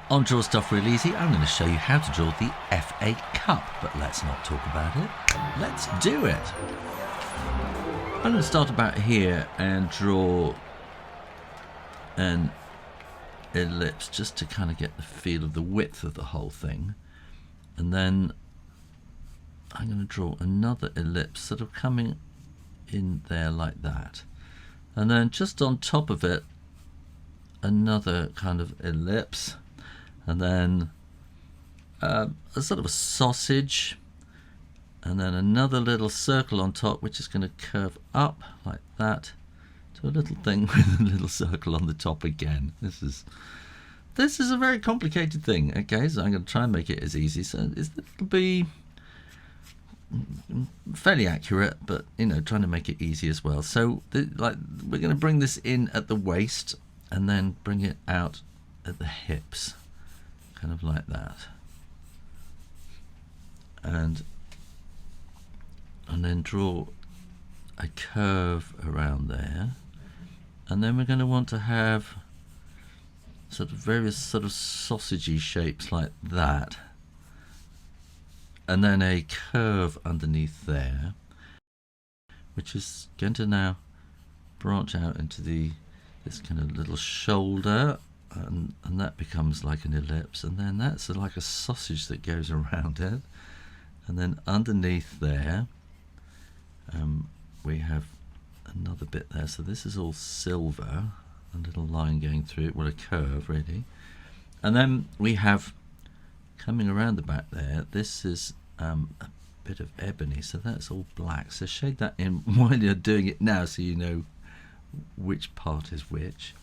On Draw Stuff Real Easy, I'm going to show you how to draw the FA Cup, but let's not talk about it. Let's do it. I'm going to start about here and draw an ellipse just to kind of get the feel of the width of the whole thing. And then I'm going to draw another ellipse sort of coming in there like that. And then just on top of it, another kind of ellipse. And then a sort of a sausage, and then another little circle on top, which is going to curve up like that to a little thing with a little circle on the top again. This is a very complicated thing. Okay, so I'm going to try and make it as easy. So it'll be fairly accurate, but trying to make it easy as well. So we're going to bring this in at the waist, and then bring it out at the hips. Kind of like that, and then draw a curve around there, and then we're going to want to have sort of various sort of sausagey shapes like that, and then a curve underneath there, which is going to now branch out into this kind of little shoulder. And that becomes like an ellipse, and then that's like a sausage that goes around it, and then underneath there we have another bit there. So this is all silver, a little line going through it, well, a curve really. And then we have coming around the back there, this is a bit of ebony, so that's all black. So shade that in while you're doing it now, so you know which part is which.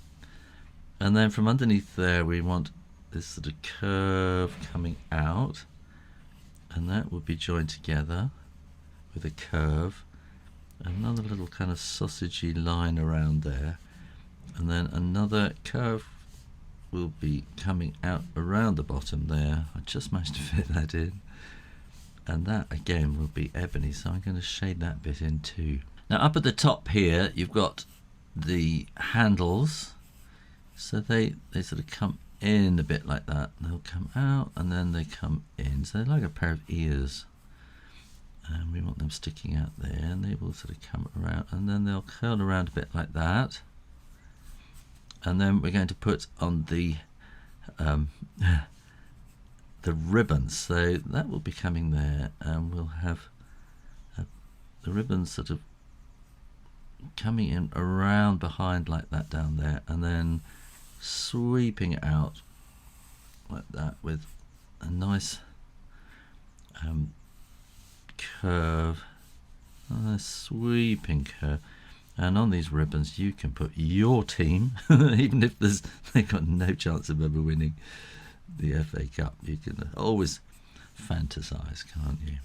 And then from underneath there we want this sort of curve coming out, and that will be joined together with a curve, another little kind of sausagey line around there, and then another curve will be coming out around the bottom there. I just managed to fit that in, and that again will be ebony, so I'm going to shade that bit in too. Now up at the top here you've got the handles. So they sort of come in a bit like that. They'll come out and then they come in. So they're like a pair of ears. And we want them sticking out there, and they will sort of come around, and then they'll curl around a bit like that. And then we're going to put on the ribbons. So that will be coming there, and we'll have the ribbons sort of coming in around behind like that down there, and then sweeping out like that with a nice curve, a sweeping curve. And on these ribbons you can put your team, even if they've got no chance of ever winning the FA Cup. You can always fantasize, can't you?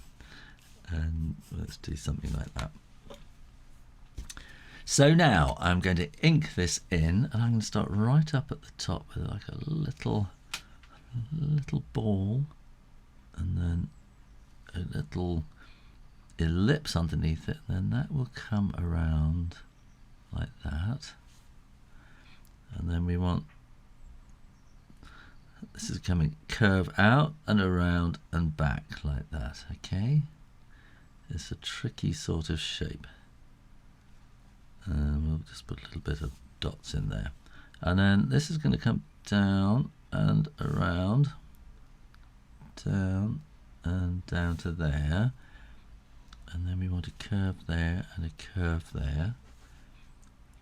And let's do something like that. So now I'm going to ink this in, and I'm going to start right up at the top with like a little ball, and then a little ellipse underneath it. Then that will come around like that, and then we want this is coming curve out and around and back like that. Okay, it's a tricky sort of shape. We'll just put a little bit of dots in there, and then this is going to come down and around, down and down to there, and then we want a curve there and a curve there,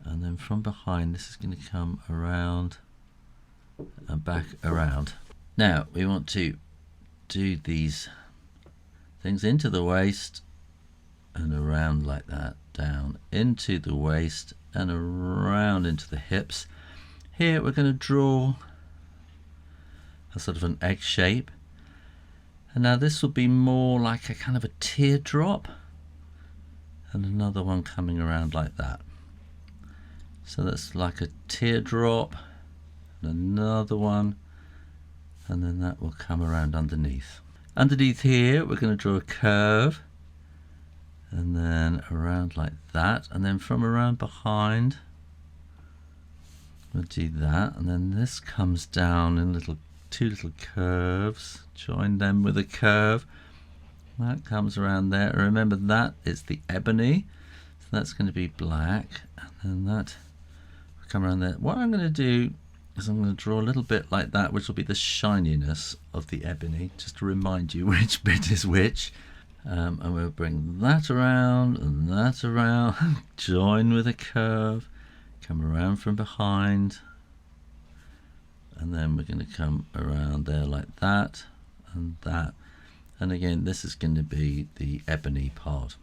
and then from behind this is going to come around and back around. Now we want to do these things into the waist and around like that, down into the waist and around into the hips. Here we're going to draw a sort of an egg shape, and now this will be more like a kind of a teardrop, and another one coming around like that. So that's like a teardrop, and another one, and then that will come around underneath. Underneath here we're going to draw a curve, and then around like that, and then from around behind we'll do that, and then this comes down in little two little curves, join them with a curve. That comes around there. Remember that it's the ebony, so that's going to be black, and then that will come around there. What I'm going to do is I'm going to draw a little bit like that, which will be the shininess of the ebony, just to remind you which bit is which. And we'll bring that around and that around, join with a curve, come around from behind, and then we're going to come around there like that and that. And again, this is going to be the ebony part.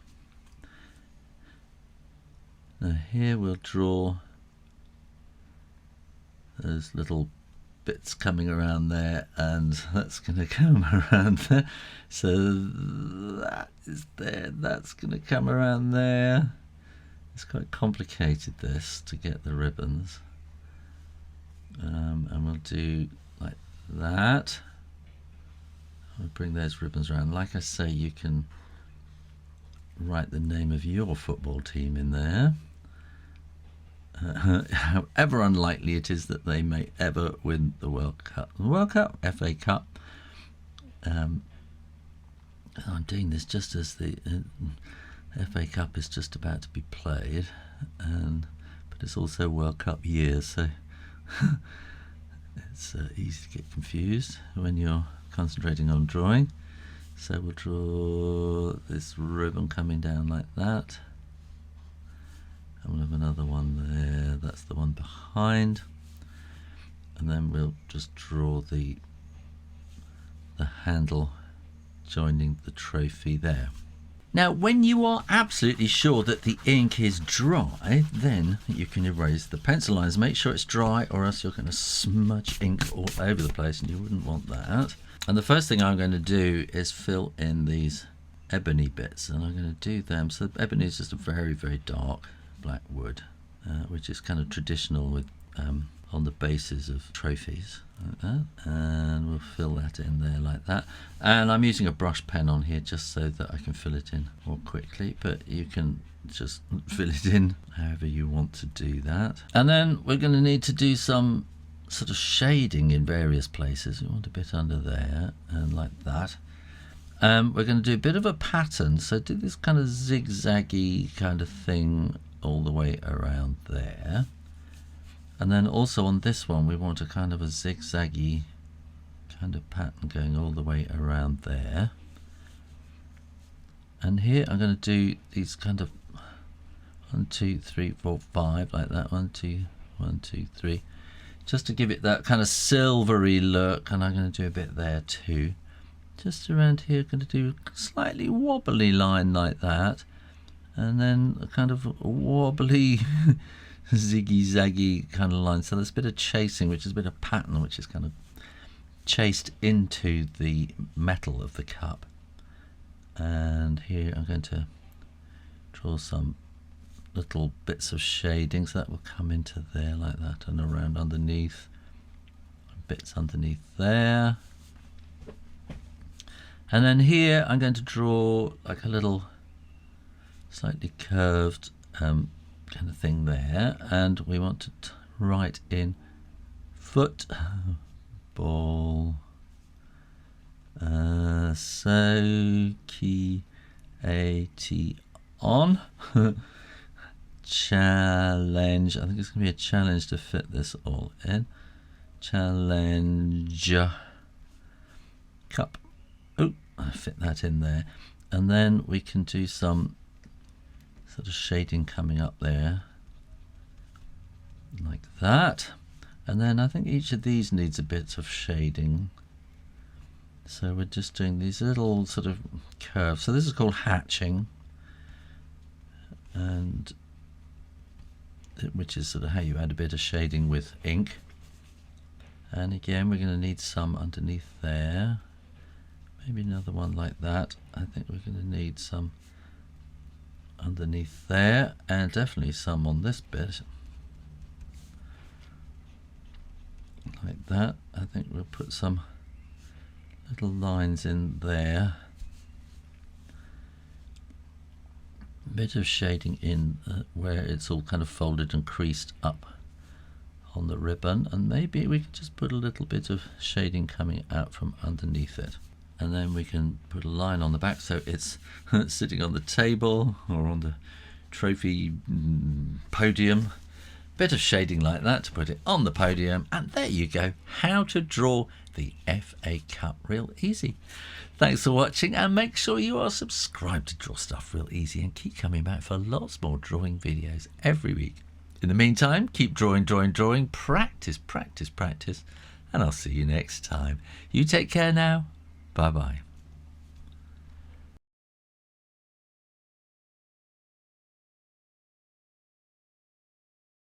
Now here we'll draw those little bits coming around there, and that's going to come around there. So that is there, that's going to come around there. It's quite complicated, this, to get the ribbons. And we'll do like that. I'll bring those ribbons around. Like I say, you can write the name of your football team in there. However unlikely it is that they may ever win the World Cup. The World Cup, FA Cup. I'm doing this just as the FA Cup is just about to be played, but it's also World Cup year, so it's easy to get confused when you're concentrating on drawing. So we'll draw this ribbon coming down like that, and we'll have another one there, that's the one behind, and then we'll just draw the handle joining the trophy there. Now when you are absolutely sure that the ink is dry, then you can erase the pencil lines. Make sure it's dry, or else you're going to smudge ink all over the place, and you wouldn't want that. And the first thing I'm going to do is fill in these ebony bits, and I'm going to do them. So ebony is just a very, very dark black wood, which is kind of traditional with on the bases of trophies, like that. And we'll fill that in there like that. And I'm using a brush pen on here just so that I can fill it in more quickly, but you can just fill it in however you want to do that. And then we're going to need to do some sort of shading in various places. We want a bit under there and like that. We're going to do a bit of a pattern, so do this kind of zigzaggy kind of thing all the way around there. And then also on this one we want a kind of a zigzaggy kind of pattern going all the way around there. And here I'm going to do these kind of 1, 2, 3, 4, 5 like that. 1, 2, 1, 2, 3, just to give it that kind of silvery look. And I'm going to do a bit there too. Just around here, I'm going to do a slightly wobbly line like that, and then a kind of wobbly ziggy-zaggy kind of line. So there's a bit of chasing, which is a bit of pattern, which is kind of chased into the metal of the cup. And here I'm going to draw some little bits of shading, so that will come into there like that, and around underneath, bits underneath there. And then here I'm going to draw like a little slightly curved kind of thing there, and we want to write in football on challenge. I think it's going to be a challenge to fit this all in. Challenge cup. Oh, I fit that in there. And then we can do some sort of shading coming up there like that. And then I think each of these needs a bit of shading, so we're just doing these little sort of curves. So this is called hatching, and which is sort of how you add a bit of shading with ink. And again we're going to need some underneath there, maybe another one like that. I think we're going to need some underneath there, and definitely some on this bit like that. I think we'll put some little lines in there, a bit of shading in where it's all kind of folded and creased up on the ribbon, and maybe we can just put a little bit of shading coming out from underneath it. And then we can put a line on the back so it's sitting on the table or on the trophy podium. Bit of shading like that to put it on the podium, and there you go. How to draw the FA Cup real easy. Thanks for watching, and make sure you are subscribed to Draw Stuff Real Easy and keep coming back for lots more drawing videos every week. In the meantime, keep drawing, practice, and I'll see you next time. You take care now. Bye-bye.